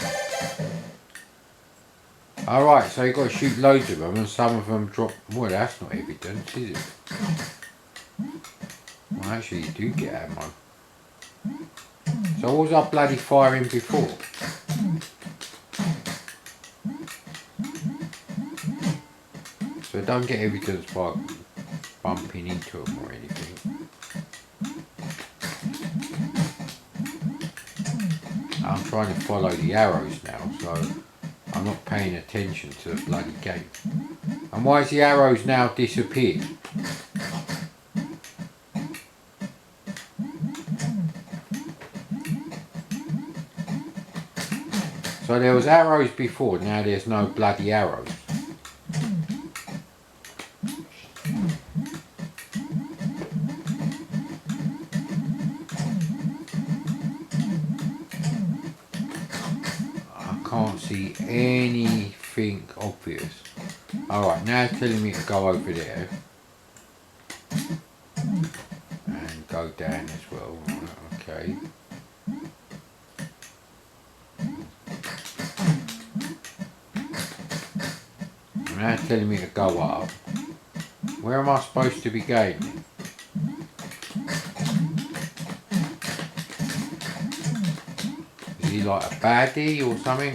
Alright, so you've got to shoot loads of them and some of them drop. Well, that's not evidence, is it? Well, actually, you do get ammo. So, what was I bloody firing before? So, don't get evidence by bumping into them or anything. I'm trying to follow the arrows now, so I'm not paying attention to the bloody game. And why has the arrows now disappeared? So there was arrows before, now there's no bloody arrows. I can't see anything obvious. Alright, now it's telling me to go over there. And go down as well. Okay. Now it's telling me to go up. Where am I supposed to be going? Is he like a baddie or something?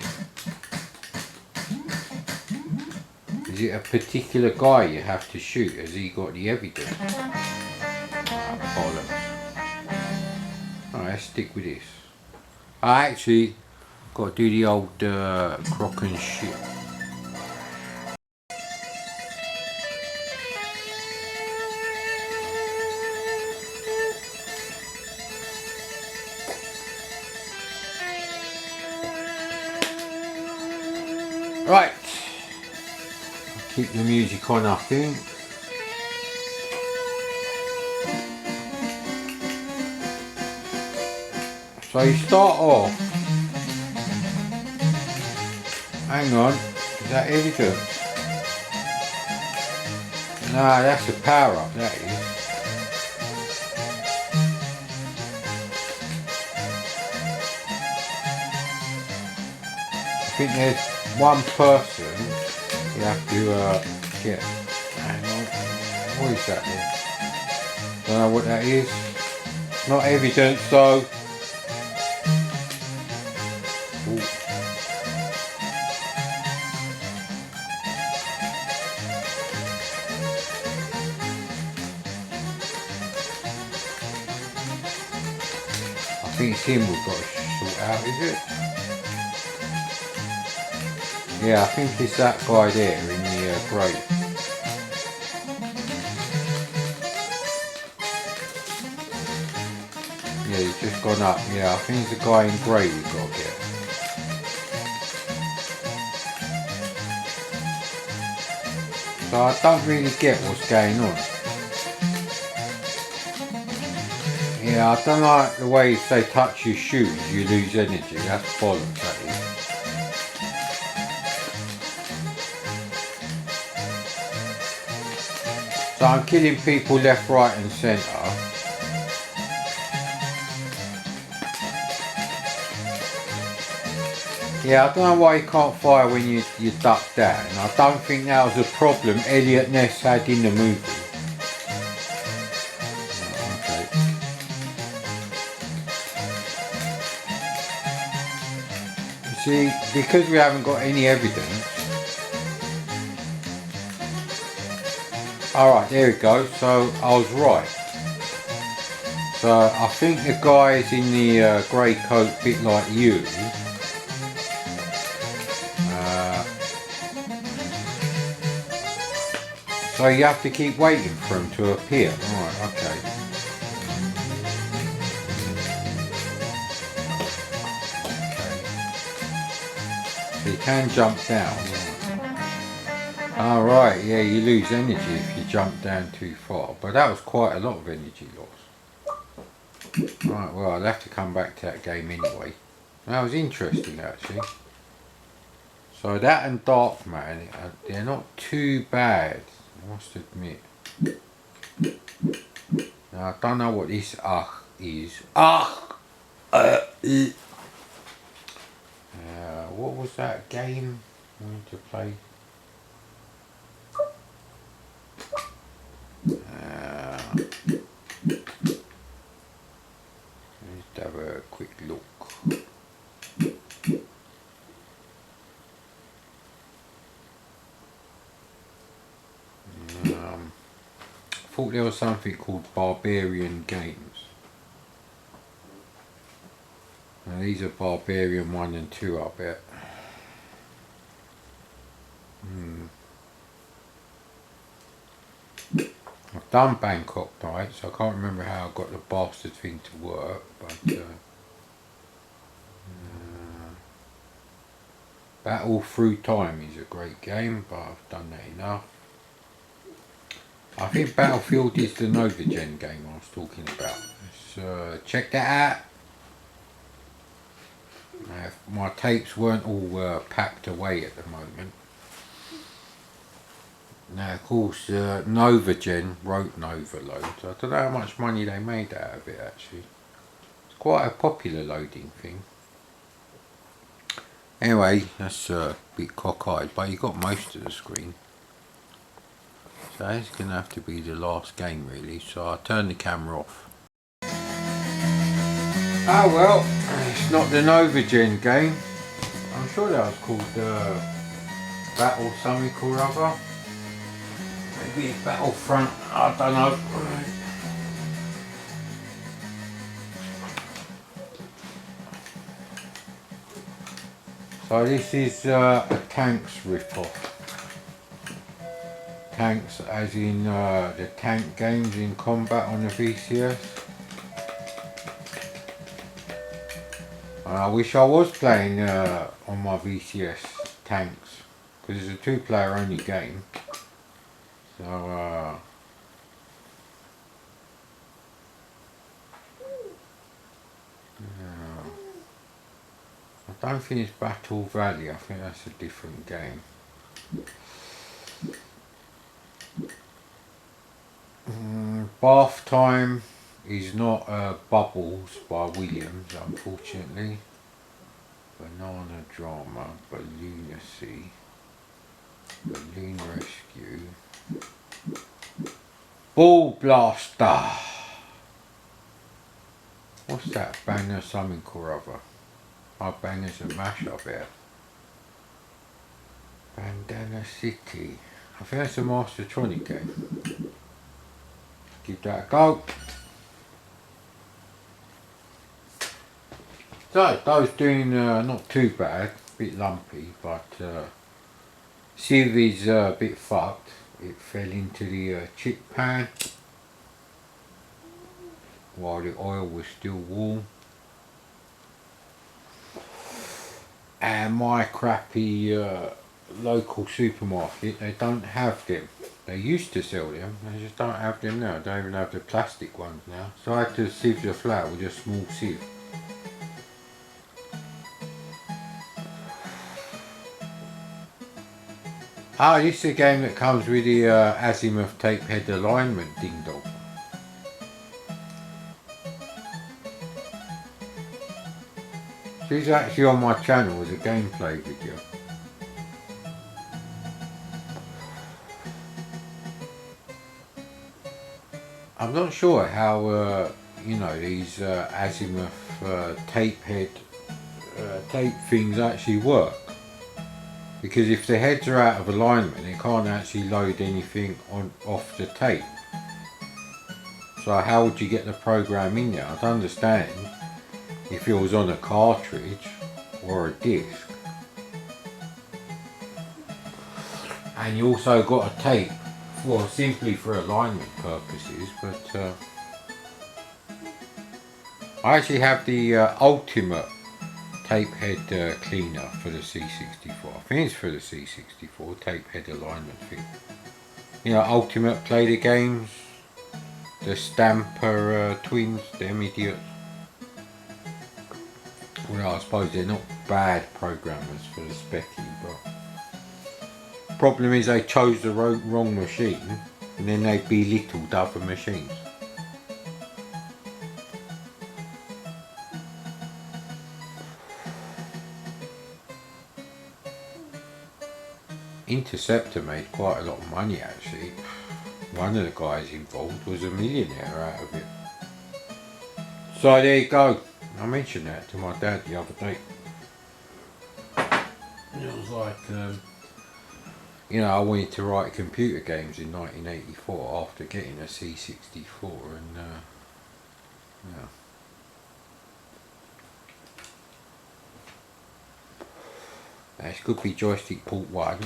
Is it a particular guy you have to shoot? Has he got the evidence? Ah, bollocks. Alright, let's stick with this. I actually got to do the old crock and shit. Right, I'll keep the music on, I think. So you start off. Hang on, is that evidence? Nah, that's a power up, that is. I think there's one person you have to get. Hang on, what is that then? Don't know what that is. Not evidence though. Ooh. I think it's him we've got to sort out, is it? Yeah, I think it's that guy there in the grave. Yeah, he's just gone up. Yeah, I think it's the guy in grey we've got to get. So I don't really get what's going on. Yeah, I don't like the way if they touch your shoes you lose energy. That's bollocks, that is. So I'm killing people left, right and centre. Yeah, I don't know why you can't fire when you duck down. I don't think that was a problem Elliot Ness had in the movie. Okay. You see, because we haven't got any evidence. Alright, there we go. So I was right. So I think the guys in the grey coat, bit like you, so you have to keep waiting for them to appear. Right, okay. So you can jump down. Alright, yeah, you lose energy if you jump down too far. But that was quite a lot of energy loss. Right, well, I'll have to come back to that game anyway. That was interesting, actually. So that and Darkman, they're not too bad, I must admit. Now, I don't know what this is. What was that game I wanted to play? Let's have a quick look. I thought there was something called Barbarian Games. Now these are Barbarian 1 and 2, I bet. I've done Bangkok Nights, so I can't remember how I got the bastard thing to work, but Battle Through Time is a great game, but I've done that enough. I think Battlefield is the Novagen game I was talking about. Let's check that out. Now, my tapes weren't all packed away at the moment. Now, of course, Novagen wrote Novaload. So I don't know how much money they made out of it, actually. It's quite a popular loading thing. Anyway, that's a bit cockeyed, but you got most of the screen. So it's going to have to be the last game, really. So I'll turn the camera off. Ah, well, it's not the Novagen game. I'm sure that was called Battle something or other. Maybe Battlefront, I don't know. So this is a Tanks rip-off. Tanks as in the tank games in combat on the VCS. I wish I was playing on my VCS Tanks, because it's a 2-player only game. So I don't think it's Battle Valley, I think that's a different game. Bath Time is not Bubbles by Williams, unfortunately. Banana Drama, Balloonacy, Balloon Rescue, Ball Blaster. What's that? Banner something or other. Oh, Bangers and Mash up here. Bandana City. I think that's a Mastertronic game. Give that a go. So, those doing not too bad, a bit lumpy, but Civvy's a bit fucked. It fell into the chip pan while the oil was still warm. And my crappy local supermarket, they don't have them. They used to sell them, they just don't have them now. They don't even have the plastic ones now. So I had to sieve the flour with a small sieve. Ah, this is a game that comes with the azimuth tape head alignment ding dong. She's actually on my channel as a gameplay video. I'm not sure how you know, these azimuth tape head tape things actually work, because if the heads are out of alignment it can't actually load anything on off the tape. So how would you get the program in there? I'd understand if it was on a cartridge or a disc. And you also got a tape for simply for alignment purposes, but I actually have the ultimate tape head cleaner for the C64. I think it's for the C64, tape head alignment thing. You know, Ultimate play the games, the Stamper twins, them idiots. Well, I suppose they're not bad programmers for the Speccy, but problem is they chose the wrong machine and then they belittled other machines. Interceptor made quite a lot of money actually. One of the guys involved was a millionaire out of it. So there you go. I mentioned that to my dad the other day. It was like, you know, I wanted to write computer games in 1984 after getting a C64, and yeah. This could be joystick port 1,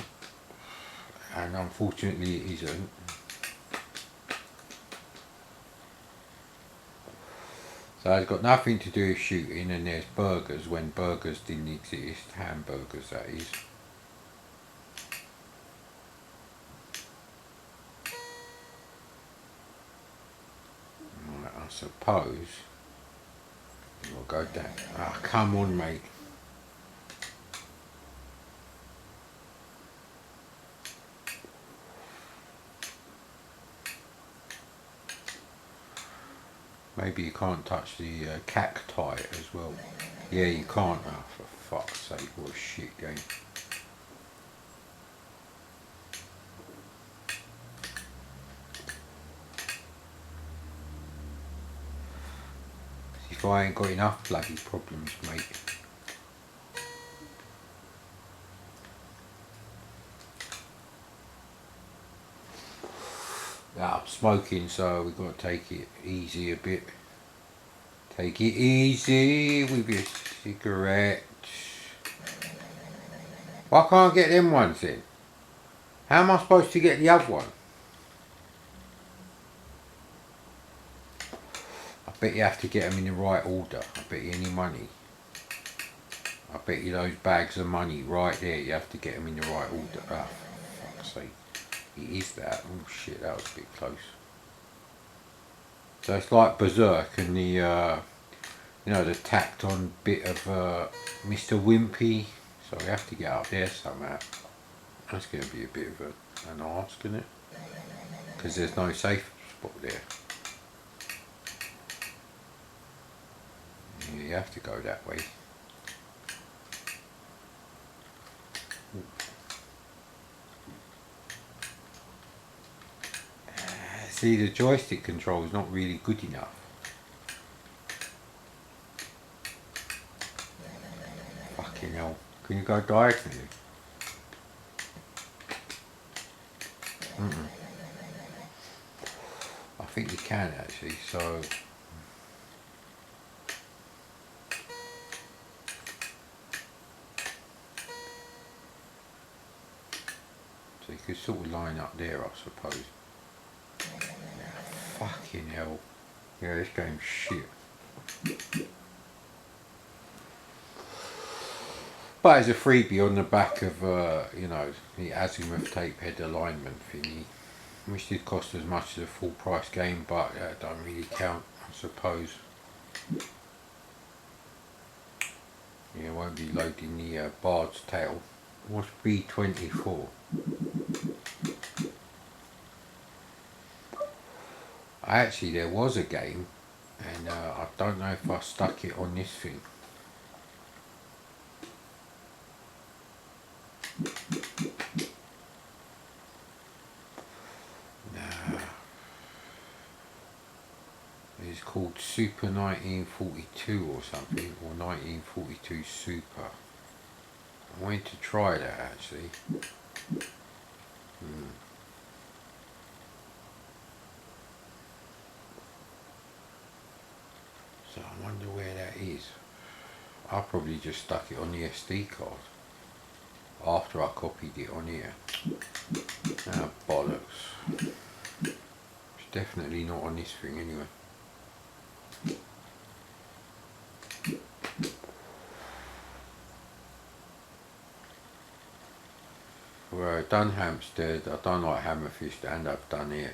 and unfortunately it isn't. So it's got nothing to do with shooting, and there's burgers when burgers didn't exist, hamburgers that is. Right, I suppose we'll go down. Ah, oh, come on mate. Maybe you can't touch the cacti as well. Yeah, you can't. Oh, for fuck's sake, what a shit game. If I ain't got enough bloody problems, mate. I'm smoking, so we've got to take it easy a bit. Take it easy with your cigarette. Why can't I get them ones then? How am I supposed to get the other one? I bet you have to get them in the right order. I bet you any money. I bet you those bags of money right there, you have to get them in the right order. Ah, for fuck's sake. It is that. Oh shit, that was a bit close. So it's like Berserk and the, you know, the tacked on bit of Mr. Wimpy. So we have to get up there somehow. That's going to be a bit of an ask, isn't it? Because there's no safe spot there. Yeah, you have to go that way. See, the joystick control is not really good enough. Fucking hell. Can you go diagonally? I think you can actually, so you could sort of line up there, I suppose. Fucking hell. Yeah, this game's shit. But as a freebie on the back of, you know, the azimuth tape head alignment thingy, which did cost as much as a full price game, but that don't really count, I suppose. Yeah, won't be loading the Bard's Tale. What's B24? Actually, there was a game, and I don't know if I stuck it on this thing. called Super 1942 or something, or 1942 Super. I went to try that actually. So I wonder where that is. I probably just stuck it on the SD card after I copied it on here. Ah, bollocks. It's definitely not on this thing anyway. Well, I've done Hampstead, I've done like Hammerfist, and I've done it.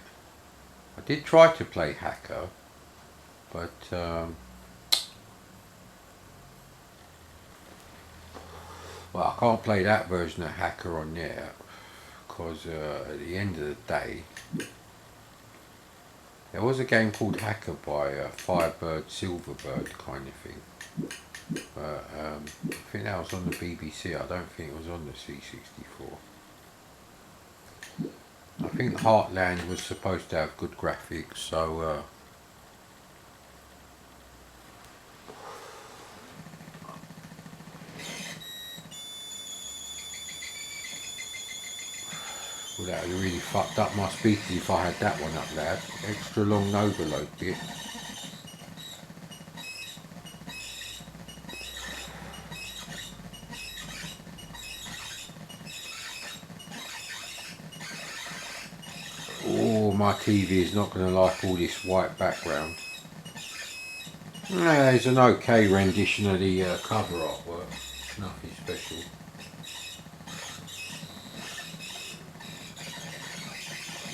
I did try to play Hacker, but well, I can't play that version of Hacker on there because at the end of the day, there was a game called Hacker by Firebird, Silverbird kind of thing. But I think that was on the BBC. I don't think it was on the C64. I think Heartland was supposed to have good graphics, so well, that would have really fucked up my speakers if I had that one up loud. Extra long overload bit. Oh, my TV is not going to like all this white background. Yeah, it's an okay rendition of the cover artwork. Nothing special.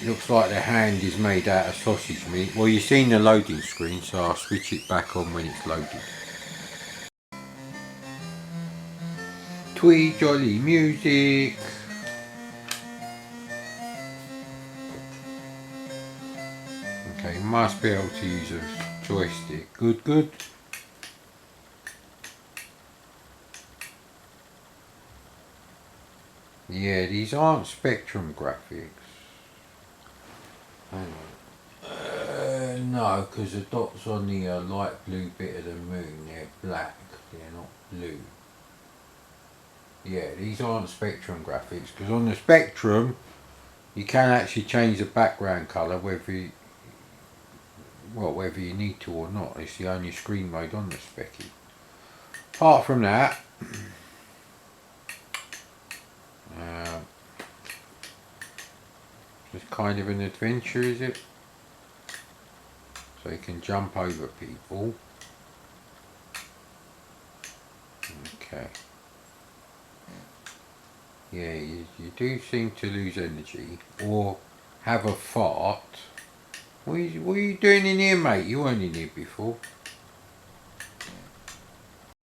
Looks like the hand is made out of sausage meat. Well, you've seen the loading screen, so I'll switch it back on when it's loaded. Twee jolly music. Okay, must be able to use a joystick. Good, good. Yeah, these aren't Spectrum graphics. Hang on. No, because the dots on the light blue bit of the moon, they're black. They're not blue. Yeah, these aren't Spectrum graphics, because on the Spectrum, you can actually change the background colour whether you need to or not. It's the only screen mode on the Specky. Apart from that, it's kind of an adventure, is it? So you can jump over people. Okay. Yeah, you do seem to lose energy or have a fart. What are you doing in here, mate? You weren't in here before.